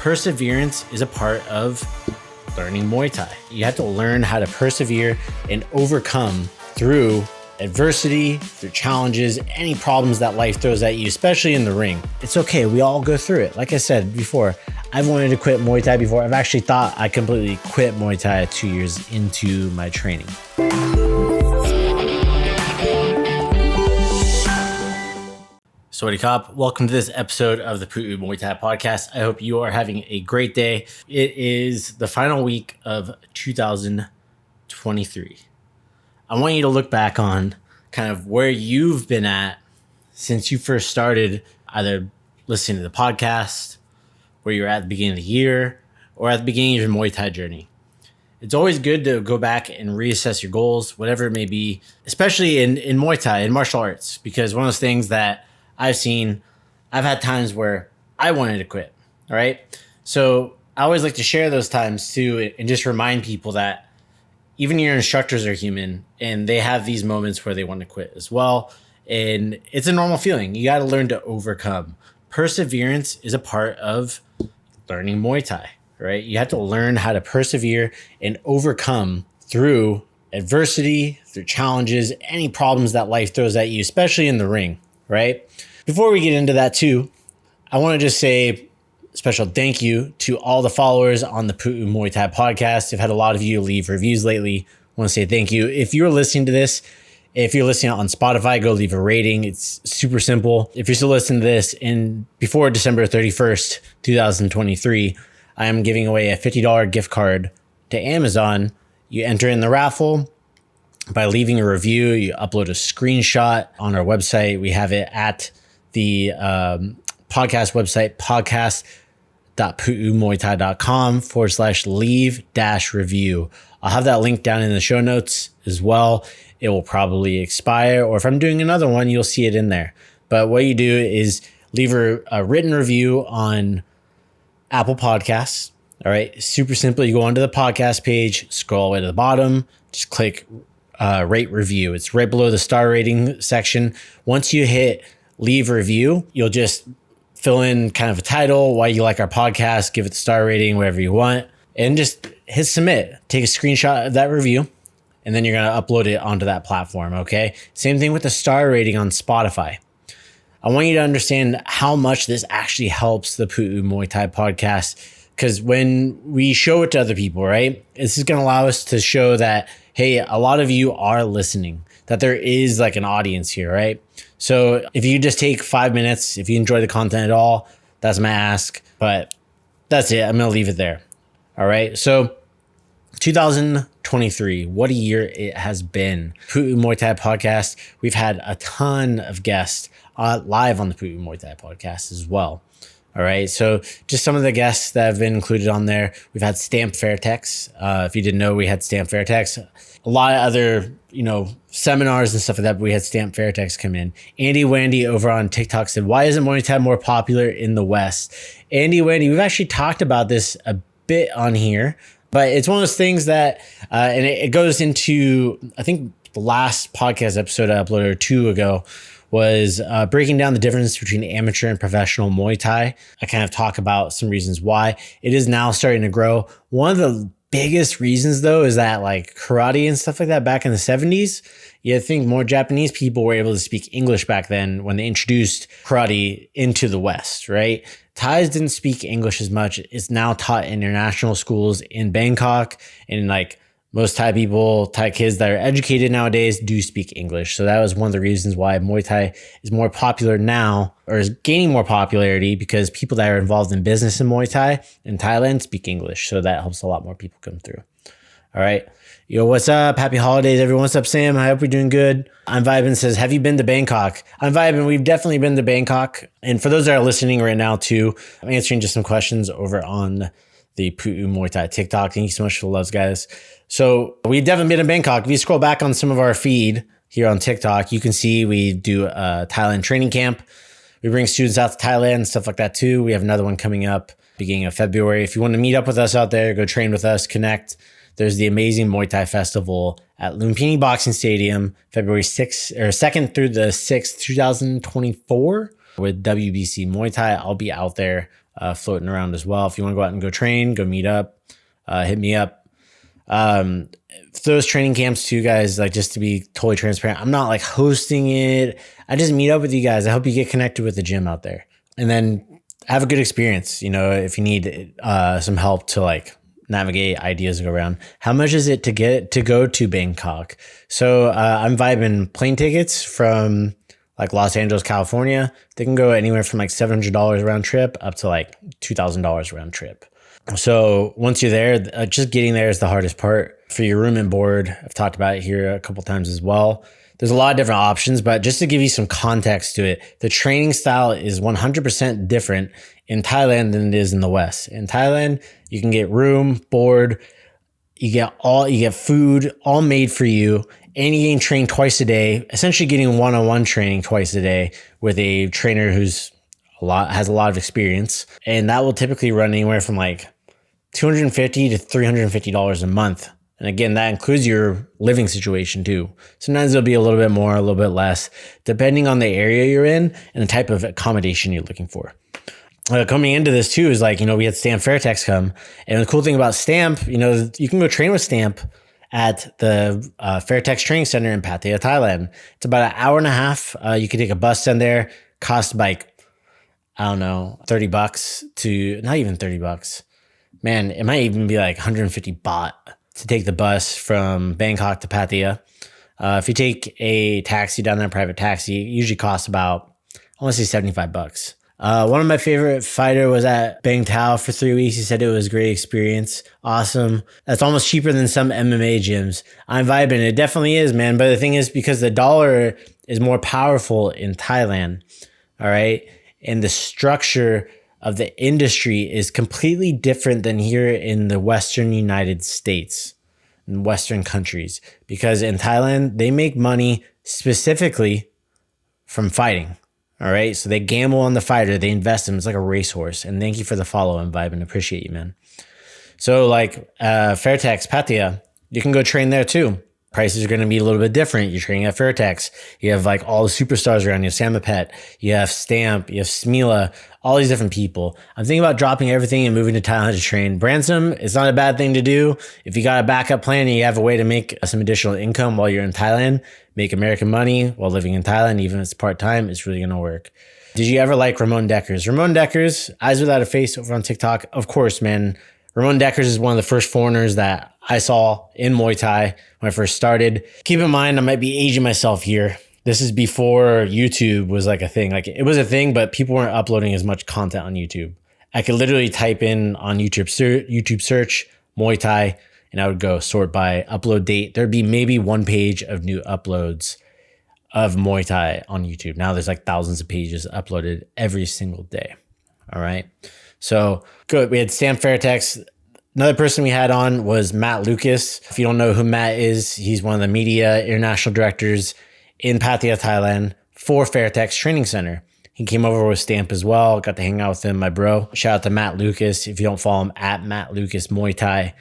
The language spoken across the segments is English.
Perseverance is a part of learning Muay Thai. You have to learn how to persevere and overcome through adversity, through challenges, any problems that life throws at you, especially in the ring. It's okay. We all go through it. Like I said before, I've wanted to quit Muay Thai before. I've actually thought I completely quit Muay Thai 2 years into my training. Sawasdee Kop, welcome to this episode of the Muay Thai podcast. I hope you are having a great day. It is the final week of 2023. I want you to look back on kind of where you've been at since you first started either listening to the podcast, where you're at the beginning of the year, or at the beginning of your Muay Thai journey. It's always good to go back and reassess your goals, whatever it may be, especially in Muay Thai, in martial arts, because one of those things that I've had times where I wanted to quit, all right? So I always like to share those times too and just remind people that even your instructors are human and they have these moments where they want to quit as well. And it's a normal feeling. You got to learn to overcome. Perseverance is a part of learning Muay Thai, right? You have to learn how to persevere and overcome through adversity, through challenges, any problems that life throws at you, especially in the ring, right? Before we get into that too, I want to just say a special thank you to all the followers on the Muay Thai podcast. I've had a lot of you leave reviews lately. I want to say thank you. If you're listening to this, if you're listening on Spotify, go leave a rating. It's super simple. If you're still listening to this before December 31st, 2023, I am giving away a $50 gift card to Amazon. You enter in the raffle by leaving a review. You upload a screenshot on our website. We have it at the podcast website, podcast.puumuaythai.com/leave-review. I'll have that link down in the show notes as well. It will probably expire, or if I'm doing another one, you'll see it in there. But what you do is leave a written review on Apple Podcasts. All right. Super simple. You go onto the podcast page, scroll all the way to the bottom, just click rate review. It's right below the star rating section. Once you hit leave review, you'll just fill in kind of a title, why you like our podcast, give it the star rating, whatever you want, and just hit submit. Take a screenshot of that review, and then you're going to upload it onto that platform, okay? Same thing with the star rating on Spotify. I want you to understand how much this actually helps the Muay Thai podcast, because when we show it to other people, right, this is going to allow us to show that, hey, a lot of you are listening, that there is like an audience here, right? So if you just take 5 minutes, if you enjoy the content at all, that's my ask, but that's it. I'm going to leave it there. All right. So 2023, what a year it has been. Muay Thai podcast. We've had a ton of guests live on the Muay Thai podcast as well. All right. So just some of the guests that have been included on there. We've had Stamp Fairtex. If you didn't know, we had Stamp Fairtex. A lot of other, seminars and stuff like that, but we had Stamp Fairtex come in. Andy Wandy over on TikTok said, why isn't Muay Thai more popular in the West? Andy Wandy, we've actually talked about this a bit on here, but it's one of those things that, and it goes into, I think the last podcast episode I uploaded or two ago was breaking down the difference between amateur and professional Muay Thai. I kind of talk about some reasons why it is now starting to grow. One of the biggest reasons though is that like karate and stuff like that back in the 70s, you think more Japanese people were able to speak English back then when they introduced karate into the West, right? Thais didn't speak English as much. It's now taught in international schools in Bangkok, and like most Thai people, Thai kids that are educated nowadays do speak English. So that was one of the reasons why Muay Thai is more popular now, or is gaining more popularity, because people that are involved in business in Muay Thai in Thailand speak English. So that helps a lot more people come through. All right. Yo, what's up? Happy holidays, everyone. What's up, Sam? I hope you're doing good. I'm Vibin says, have you been to Bangkok? I'm Vibin. We've definitely been to Bangkok. And for those that are listening right now too, I'm answering just some questions over on the Muay Thai TikTok. Thank you so much for the loves, guys. So we've definitely been in Bangkok. If you scroll back on some of our feed here on TikTok, you can see we do a Thailand training camp. We bring students out to Thailand and stuff like that too. We have another one coming up beginning of February. If you want to meet up with us out there, go train with us, connect. There's the amazing Muay Thai Festival at Lumpini Boxing Stadium, February 2nd through the 6th, 2024 with WBC Muay Thai. I'll be out there floating around as well. If you want to go out and go train, go meet up, hit me up. Those training camps too, guys, like just to be totally transparent, I'm not like hosting it. I just meet up with you guys. I hope you get connected with the gym out there and then have a good experience. You know, if you need some help to like navigate ideas go around. How much is it to go to Bangkok? So I'm vibing plane tickets from like Los Angeles, California. They can go anywhere from like $700 round trip up to like $2,000 round trip. So once you're there, just getting there is the hardest part. For your room and board, I've talked about it here a couple times as well. There's a lot of different options, but just to give you some context to it, the training style is 100% different in Thailand than it is in the West. In Thailand, you can get room, board, you get food all made for you, and you can train twice a day, essentially getting one-on-one training twice a day with a trainer who's has a lot of experience. And that will typically run anywhere from like $250 to $350 a month. And again, that includes your living situation too. Sometimes it'll be a little bit more, a little bit less, depending on the area you're in and the type of accommodation you're looking for. Coming into this too is like, you know, we had Stamp Fairtex come. And the cool thing about Stamp, you know, you can go train with Stamp at the Fairtex Training Center in Pattaya, Thailand. It's about an hour and a half. You could take a bus in there, cost like, I don't know, $30 to not even $30. Man, it might even be like 150 baht to take the bus from Bangkok to Pattaya. If you take a taxi down there, private taxi, it usually costs about, I want to say $75. One of my favorite fighter was at Bang Tao for 3 weeks. He said it was a great experience. Awesome. That's almost cheaper than some MMA gyms. I'm vibing. It definitely is, man. But the thing is, because the dollar is more powerful in Thailand, all right? And the structure of the industry is completely different than here in the Western United States and Western countries. Because in Thailand, they make money specifically from fighting. All right. So they gamble on the fighter. They invest in him. It's like a racehorse. And thank you for the follow and vibe and appreciate you, man. So like Fairtex, Pattaya, you can go train there too. Prices are going to be a little bit different. You're training at Fairtex. You have like all the superstars around you. Samapet, you have Stamp, you have Smila, all these different people. I'm thinking about dropping everything and moving to Thailand to train. Bransom, it's not a bad thing to do. If you got a backup plan and you have a way to make some additional income while you're in Thailand, make American money while living in Thailand, even if it's part-time, it's really going to work. Did you ever like Ramon Deckers? Ramon Deckers, Eyes Without a Face over on TikTok. Of course, man. Ramon Deckers is one of the first foreigners that I saw in Muay Thai when I first started. Keep in mind, I might be aging myself here. This is before YouTube was like a thing. Like it was a thing, but people weren't uploading as much content on YouTube. I could literally type in on YouTube search Muay Thai, and I would go sort by upload date. There'd be maybe one page of new uploads of Muay Thai on YouTube. Now there's like thousands of pages uploaded every single day. All right. So good. We had Sam Fairtex. Another person we had on was Matt Lucas. If you don't know who Matt is, he's one of the media international directors in Pattaya, Thailand for Fairtex Training Center. He came over with Stamp as well. Got to hang out with him, my bro. Shout out to Matt Lucas. If you don't follow him, at Matt Lucas Muay Thai.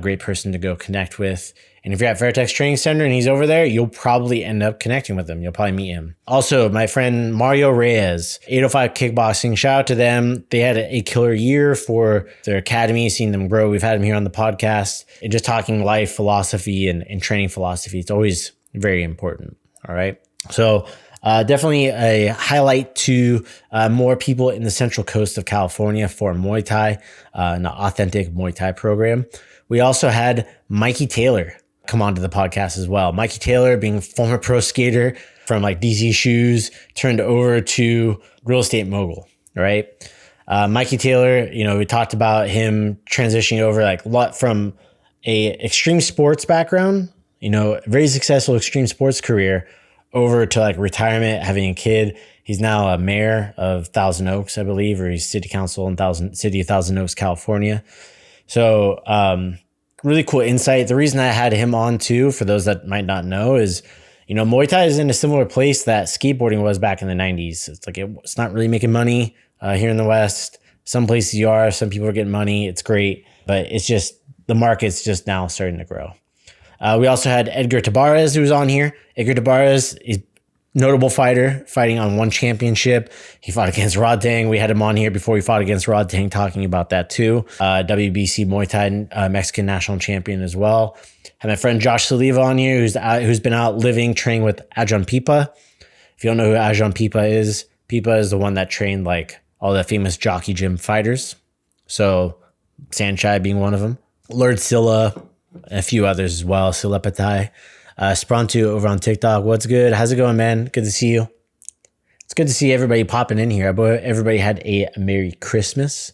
Great person to go connect with. And if you're at Fairtex Training Center and he's over there, you'll probably end up connecting with him. You'll probably meet him. Also, my friend Mario Reyes, 805 Kickboxing, shout out to them. They had a killer year for their academy, seeing them grow. We've had him here on the podcast. And just talking life philosophy and training philosophy. It's always very important. All right. So definitely a highlight to more people in the Central Coast of California for Muay Thai, an authentic Muay Thai program. We also had Mikey Taylor come onto the podcast as well. Mikey Taylor, being former pro skater from like DC Shoes, turned over to real estate mogul, right? Mikey Taylor, you know, we talked about him transitioning over like a lot from a extreme sports background, you know, very successful extreme sports career over to like retirement, having a kid. He's now a mayor of Thousand Oaks, I believe, or he's city council in city of Thousand Oaks, California. So, really cool insight. The reason I had him on too, for those that might not know, is, you know, Muay Thai is in a similar place that skateboarding was back in the 90s. It's like, it's not really making money here in the West. Some places you are, some people are getting money. It's great, but it's just, the market's just now starting to grow. We also had Edgar Tabarez, who was on here. Edgar Tabarez is notable fighter, fighting on one championship. He fought against Rod Tang. We had him on here before he fought against Rod Tang, talking about that too. WBC Muay Thai Mexican national champion as well. Had my friend Josh Saliva on here, who's been out training with Ajahn Pipa. If you don't know who Ajahn Pipa is the one that trained like all the famous jockey gym fighters. So Sanchai being one of them. Lord Silla, and a few others as well. Silla Patai. Sprontu over on TikTok. What's good? How's it going, man? Good to see you. It's good to see everybody popping in here. I hope everybody had a Merry Christmas.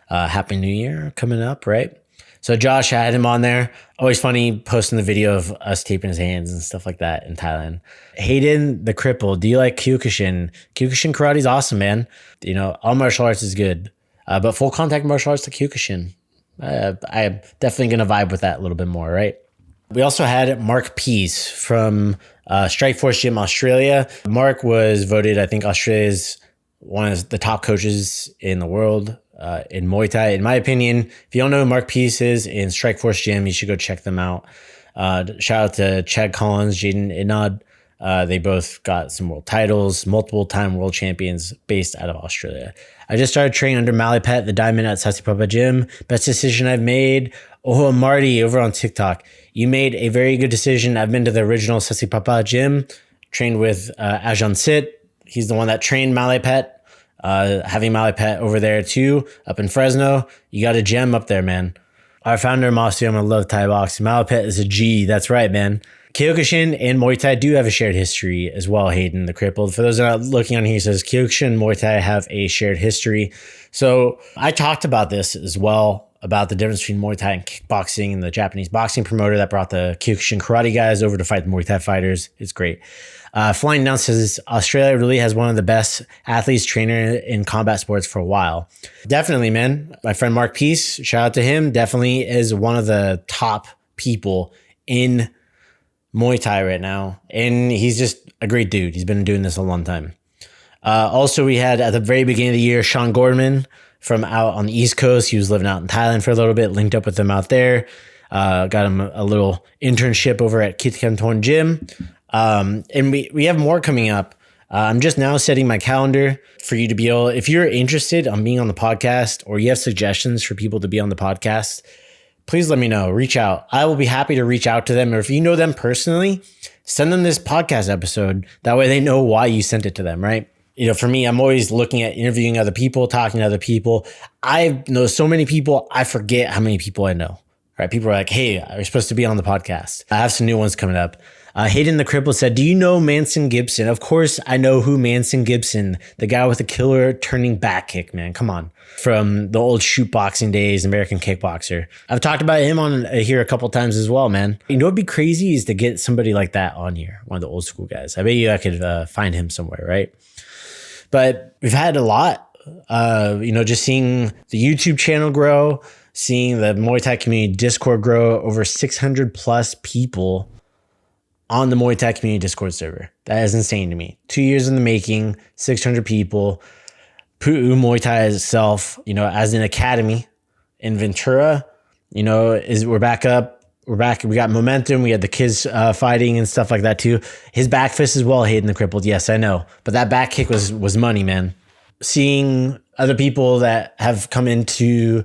Happy New Year coming up, right? So Josh, I had him on there. Always funny posting the video of us taping his hands and stuff like that in Thailand. Hayden the Cripple, do you like Kyokushin? Kyokushin karate is awesome, man. You know, all martial arts is good. But full contact martial arts to Kyokushin. I'm definitely going to vibe with that a little bit more, right? We also had Mark Pease from Strikeforce Gym Australia. Mark was voted, I think, Australia's one of the top coaches in the world in Muay Thai. In my opinion, if you don't know who Mark Pease is in Strikeforce Gym, you should go check them out. Shout out to Chad Collins, Jaden Inad. They both got some world titles, multiple time world champions based out of Australia. I just started training under Malipet, the diamond at Sasipapa Gym. Best decision I've made. Oh, Marty over on TikTok. You made a very good decision. I've been to the original Sasipapa Gym, trained with Ajahn Sit. He's the one that trained Malipet. Having Malipet over there too, up in Fresno. You got a gem up there, man. Our founder, Masuyama, I love Thai boxing. Malipet is a G. That's right, man. Kyokushin and Muay Thai do have a shared history as well, Hayden the Crippled. For those that are not looking on here, it says Kyokushin and Muay Thai have a shared history. So I talked about this as well, about the difference between Muay Thai and kickboxing, and the Japanese boxing promoter that brought the Kyokushin karate guys over to fight the Muay Thai fighters. It's great. Flying Down says Australia really has one of the best athletes trainer in combat sports for a while. Definitely, man. My friend Mark Peace, shout out to him, definitely is one of the top people in Muay Thai right now. And he's just a great dude. He's been doing this a long time. Also, we had at the very beginning of the year, Sean Gordman from out on the East Coast. He was living out in Thailand for a little bit, linked up with him out there. Got him a little internship over at Kit Canton Gym. And we have more coming up. I'm just now setting my calendar for you to be able, if you're interested on being on the podcast or you have suggestions for people to be on the podcast, please let me know. Reach out. I will be happy to reach out to them. Or if you know them personally, send them this podcast episode. That way they know why you sent it to them, right? You know, for me, I'm always looking at interviewing other people, talking to other people. I know so many people, I forget how many people I know, right? People are like, hey, you're supposed to be on the podcast. I have some new ones coming up. Hayden the Cripple said, do you know Manson Gibson? Of course, I know who Manson Gibson, the guy with the killer turning back kick, man. Come on. From the old shoot boxing days, American kickboxer. I've talked about him on here a couple times as well, man. You know what'd be crazy is to get somebody like that on here, one of the old school guys. I bet you I could find him somewhere, right? But we've had a lot, just seeing the YouTube channel grow, seeing the Muay Thai community Discord grow, over 600 plus people on the Muay Thai community Discord server. That is insane to me. 2 years in the making, 600 people. Pu'u Muay Thai itself, as an academy in Ventura, we're back up. We're back. We got momentum. We had the kids fighting and stuff like that too. His back fist as well, Hayden the Crippled. Yes, I know. But that back kick was money, man. Seeing other people that have come in to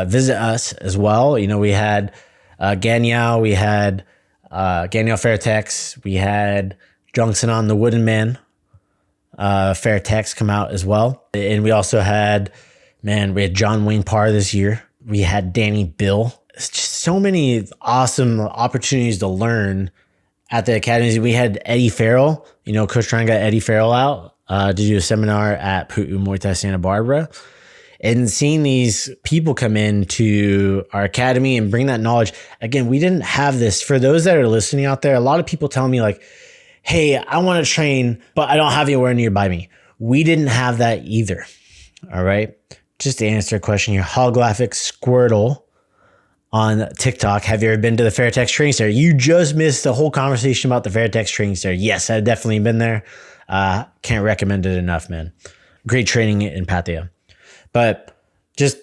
visit us as well. We had Ganyao. We had Ganyao Fairtex. We had Jungson on the Wooden Man Fairtex come out as well. And we also had, we had John Wayne Parr this year. We had Danny Bill. It's just so many awesome opportunities to learn at the academies. We had Eddie Farrell, Coach Ryan got Eddie Farrell out to do a seminar at Pu'u Muay Thai Santa Barbara. And seeing these people come in to our academy and bring that knowledge. Again, we didn't have this. For those that are listening out there, a lot of people tell me like, hey, I want to train, but I don't have anywhere nearby me. We didn't have that either. All right. Just to answer a question here, Holographic Squirtle on TikTok. Have you ever been to the Fairtex Training Center? You just missed the whole conversation about the Fairtex Training Center. Yes, I've definitely been there. Can't recommend it enough, man. Great training in Pattaya. But just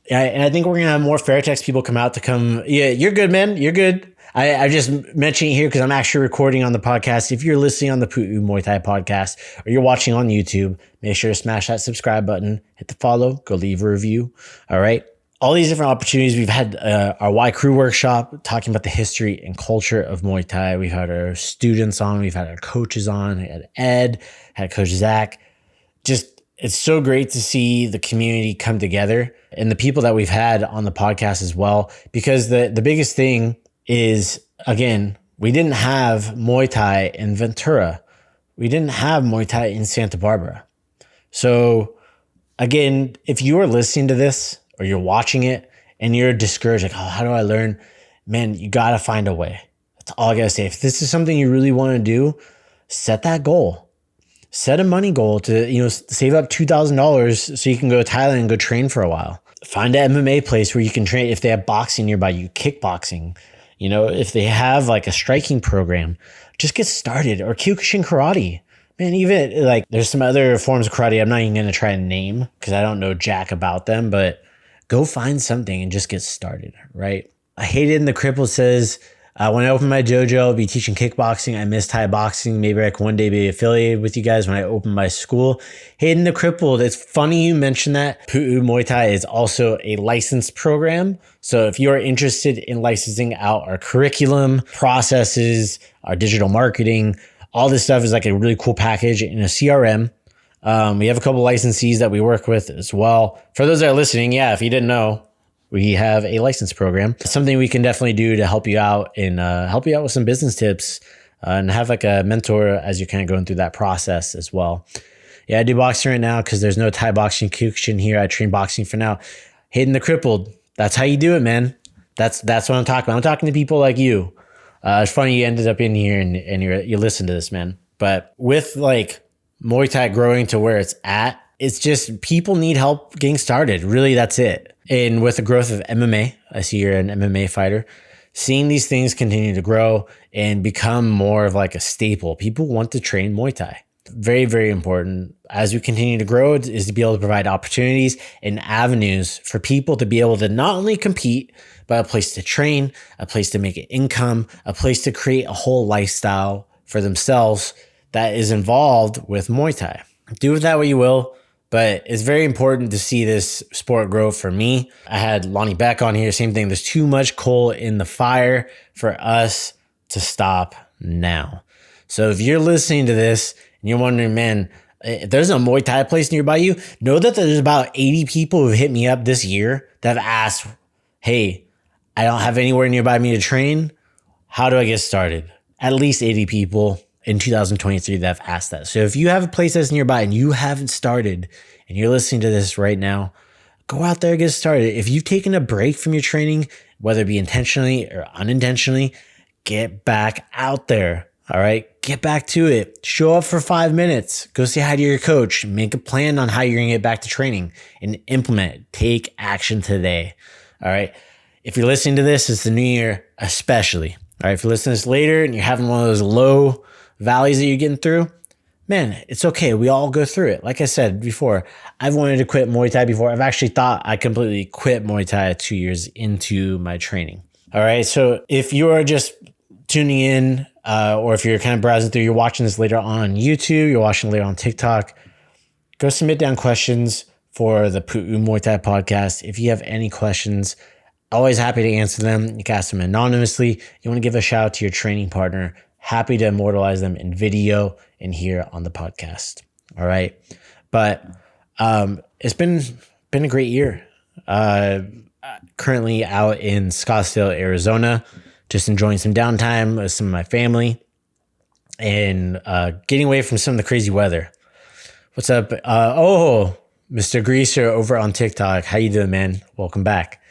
Yeah, and I think we're gonna have more Fairtex people come out to come. Yeah, you're good, man. You're good. I just mentioning it here because I'm actually recording on the podcast. If you're listening on the Pu'u Muay Thai podcast or you're watching on YouTube, make sure to smash that subscribe button, hit the follow, go leave a review. All right. All these different opportunities. We've had our Y Crew workshop talking about the history and culture of Muay Thai. We've had our students on. We've had our coaches on. We had Ed, had Coach Zach. Just it's so great to see the community come together and the people that we've had on the podcast as well. Because the biggest thing is, again, we didn't have Muay Thai in Ventura. We didn't have Muay Thai in Santa Barbara. So again, if you are listening to this or you're watching it and you're discouraged, like, oh, how do I learn? Man, you got to find a way. That's all I got to say. If this is something you really want to do, set that goal. Set a money goal to, save up $2,000 so you can go to Thailand and go train for a while. Find an MMA place where you can train. If they have boxing nearby, you kickboxing. If they have like a striking program, just get started. Or Kyokushin karate. Man, even like there's some other forms of karate I'm not even going to try and name because I don't know jack about them, but go find something and just get started, right? I Hate It in the Cripple says, when I open my dojo, I'll be teaching kickboxing. I miss Thai boxing. Maybe I can one day be affiliated with you guys when I open my school. Hayden the Crippled, it's funny you mentioned that. Pu'u Muay Thai is also a licensed program. So if you're interested in licensing out our curriculum, processes, our digital marketing, all this stuff is like a really cool package in a CRM. We have a couple licensees that we work with as well. For those that are listening, yeah, if you didn't know, we have a license program. Something we can definitely do to help you out and help you out with some business tips and have like a mentor as you're kind of going through that process as well. Yeah, I do boxing right now because there's no Thai boxing Kyokushin here. I train boxing for now. Hayden the Crippled. That's how you do it, man. That's what I'm talking about. I'm talking to people like you. It's funny you ended up in here and you listen to this, man. But with like Muay Thai growing to where it's at, it's just people need help getting started. Really, that's it. And with the growth of MMA, I see you're an MMA fighter, seeing these things continue to grow and become more of like a staple. People want to train Muay Thai. Very, very important as we continue to grow is to be able to provide opportunities and avenues for people to be able to not only compete, but a place to train, a place to make an income, a place to create a whole lifestyle for themselves that is involved with Muay Thai. Do with that what you will. But it's very important to see this sport grow for me. I had Lonnie Beck on here. Same thing. There's too much coal in the fire for us to stop now. So if you're listening to this and you're wondering, man, if there's a Muay Thai place nearby you, know that there's about 80 people who've hit me up this year that have asked, hey, I don't have anywhere nearby me to train. How do I get started? At least 80 people in 2023 that have asked that. So if you have a place that's nearby and you haven't started and you're listening to this right now, go out there and get started. If you've taken a break from your training, whether it be intentionally or unintentionally, get back out there. All right. Get back to it. Show up for 5 minutes. Go say hi to your coach. Make a plan on how you're going to get back to training and implement it. Take action today. All right. If you're listening to this, it's the new year, especially. All right. If you're listening to this later and you're having one of those low valleys that you're getting through, man, it's okay. We all go through it. Like I said before, I've wanted to quit Muay Thai before. I've actually thought I completely quit Muay Thai 2 years into my training. All right. So if you are just tuning in, or if you're kind of browsing through, you're watching this later on YouTube, you're watching later on TikTok, go submit down questions for the Pu'u Muay Thai podcast. If you have any questions, always happy to answer them. You can ask them anonymously. You want to give a shout out to your training partner, happy to immortalize them in video and here on the podcast. All right. But it's been a great year. Currently out in Scottsdale, Arizona, just enjoying some downtime with some of my family and getting away from some of the crazy weather. What's up? Mr. Greaser over on TikTok. How you doing, man? Welcome back.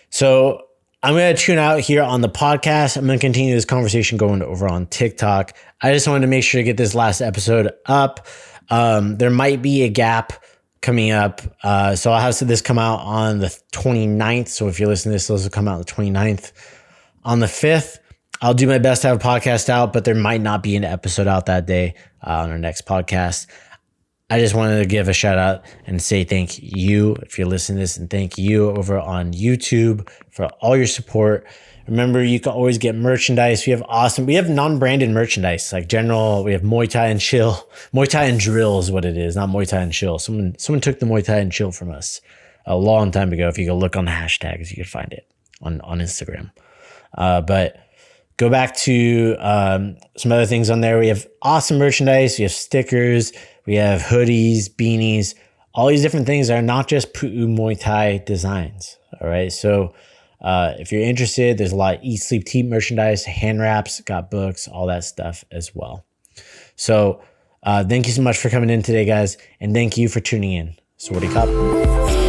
So I'm going to tune out here on the podcast. I'm going to continue this conversation going over on TikTok. I just wanted to make sure to get this last episode up. There might be a gap coming up. So I'll have this come out on the 29th. So if you're listening to this, will come out on the 29th. On the 5th, I'll do my best to have a podcast out, but there might not be an episode out that day on our next podcast. I just wanted to give a shout out and say thank you if you're listening to this, and thank you over on YouTube for all your support. Remember, you can always get merchandise. We have non-branded merchandise, like general. We have Muay Thai and Chill. Muay Thai and Drill is what it is, not Muay Thai and Chill. Someone took the Muay Thai and Chill from us a long time ago. If you go look on the hashtags, you can find it on Instagram. But go back to some other things on there. We have awesome merchandise. We have stickers. We have hoodies, beanies. All these different things are not just Pu'u Muay Thai designs. All right, so if you're interested, there's a lot of Eat, Sleep, Team merchandise, hand wraps, got books, all that stuff as well. So thank you so much for coming in today, guys. And thank you for tuning in. Sawasdee Krap.